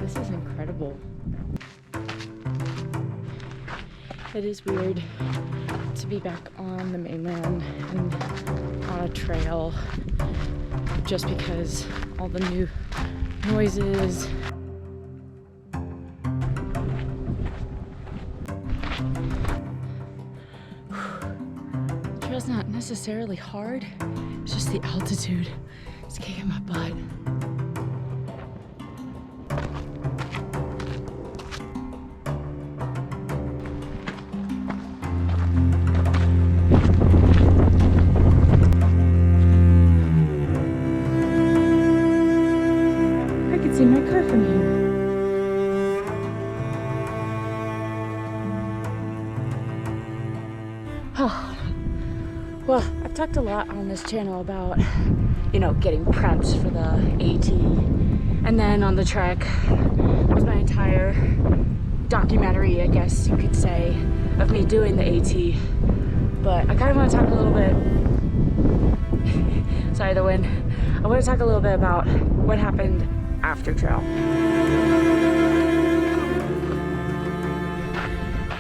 This is incredible. It is weird to be back on the mainland and on a trail just because all the new noises. The trail's not necessarily hard, it's just the altitude. It's kicking my butt. See my car from here. Oh, well, I've talked a lot on this channel about, you know, getting prepped for the AT, and then on the trek was my entire documentary, I guess you could say, of me doing the AT. But I kind of want to talk a little bit. Sorry, the wind. I want to talk a little bit about what happened after trail.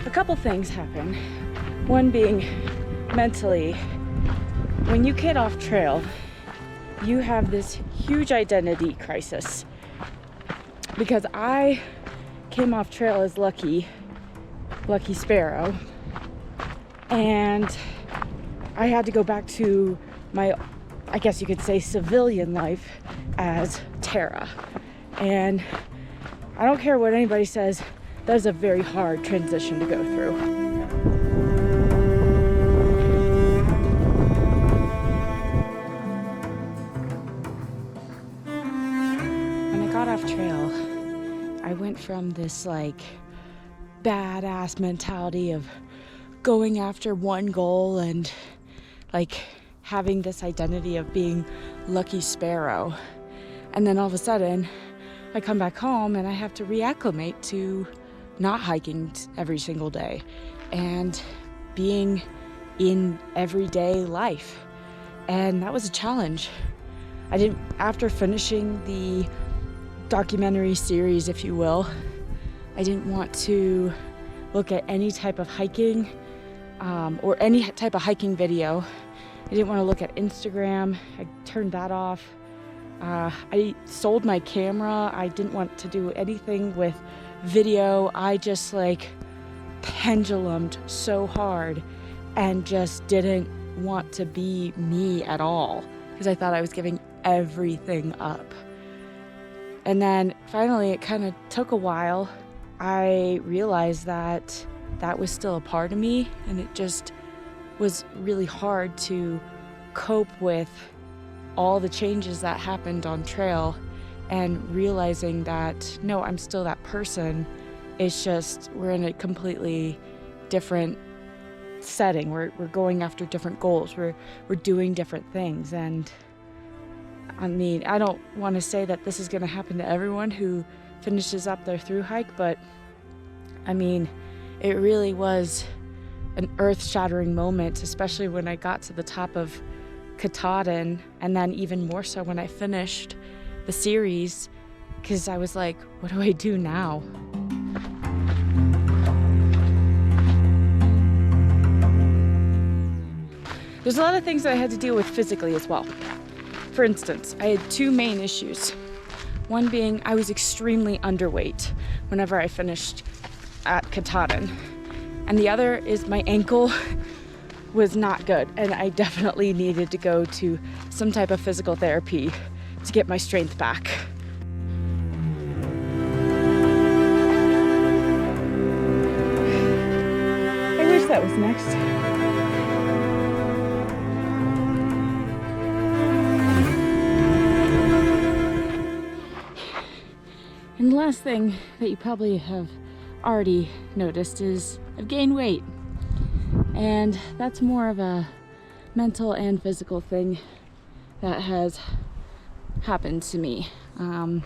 A couple things happen. One being mentally, when you get off trail, you have this huge identity crisis. Because I came off trail as Lucky Sparrow, and I had to go back to my, I guess you could say, civilian life as Tara. And I don't care what anybody says, that is a very hard transition to go through. When I got off trail, I went from this like badass mentality of going after one goal and like having this identity of being Lucky Sparrow. And then all of a sudden, I come back home and I have to reacclimate to not hiking every single day and being in everyday life. And that was a challenge. After finishing the documentary series, if you will, I didn't want to look at any type of hiking or any type of hiking video. I didn't want to look at Instagram. I turned that off. I sold my camera. I didn't want to do anything with video. I just like pendulumed so hard and just didn't want to be me at all because I thought I was giving everything up. And then finally, it kind of took a while. I realized that that was still a part of me, and it just was really hard to cope with all the changes that happened on trail and realizing that no, I'm still that person. It's just we're in a completely different setting. We're going after different goals. We're doing different things. And I mean, I don't want to say that this is going to happen to everyone who finishes up their thru hike, but I mean, it really was an earth-shattering moment, especially when I got to the top of Katahdin, and then even more so when I finished the series, because I was like, what do I do now? There's a lot of things that I had to deal with physically as well. For instance, I had two main issues. One being I was extremely underweight whenever I finished at Katahdin. And the other is my ankle was not good, and I definitely needed to go to some type of physical therapy to get my strength back. I wish that was next. And the last thing that you probably have already noticed is I've gained weight. And that's more of a mental and physical thing that has happened to me. I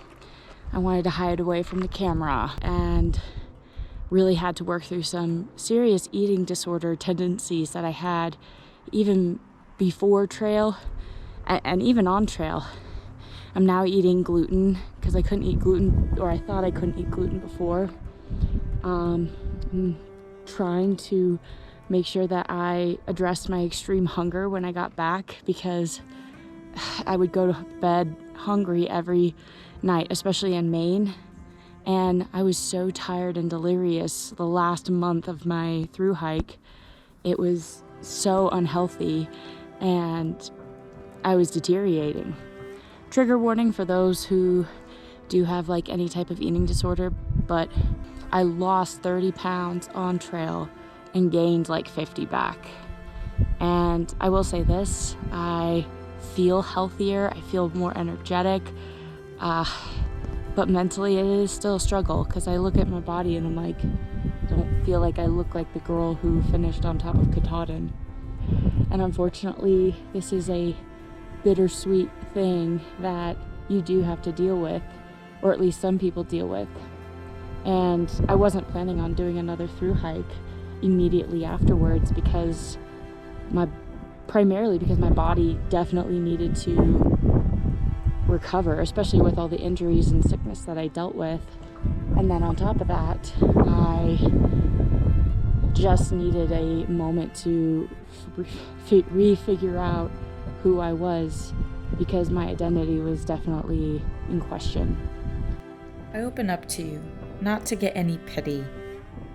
wanted to hide away from the camera and really had to work through some serious eating disorder tendencies that I had even before trail and even on trail. I'm now eating gluten because I couldn't eat gluten, or I thought I couldn't eat gluten before. I'm trying to make sure that I addressed my extreme hunger when I got back, because I would go to bed hungry every night, especially in Maine. And I was so tired and delirious the last month of my thru hike. It was so unhealthy and I was deteriorating. Trigger warning for those who do have like any type of eating disorder, but I lost 30 pounds on trail and gained like 50 back. And I will say this, I feel healthier, I feel more energetic, but mentally it is still a struggle, because I look at my body and I'm like, don't feel like I look like the girl who finished on top of Katahdin. And unfortunately, this is a bittersweet thing that you do have to deal with, or at least some people deal with. And I wasn't planning on doing another thru hike immediately afterwards, primarily because my body definitely needed to recover, especially with all the injuries and sickness that I dealt with. And then on top of that, I just needed a moment to refigure out who I was, because my identity was definitely in question. I open up to you, not to get any pity,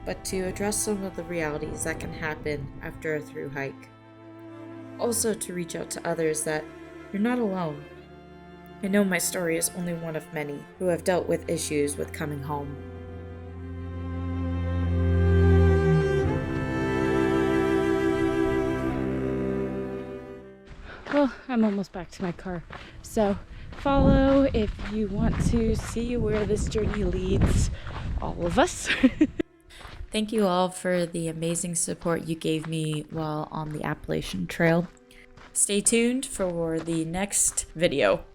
but to address some of the realities that can happen after a thru hike. Also to reach out to others that you're not alone. I know my story is only one of many who have dealt with issues with coming home. Well, I'm almost back to my car. So follow if you want to see where this journey leads all of us. Thank you all for the amazing support you gave me while on the Appalachian Trail. Stay tuned for the next video.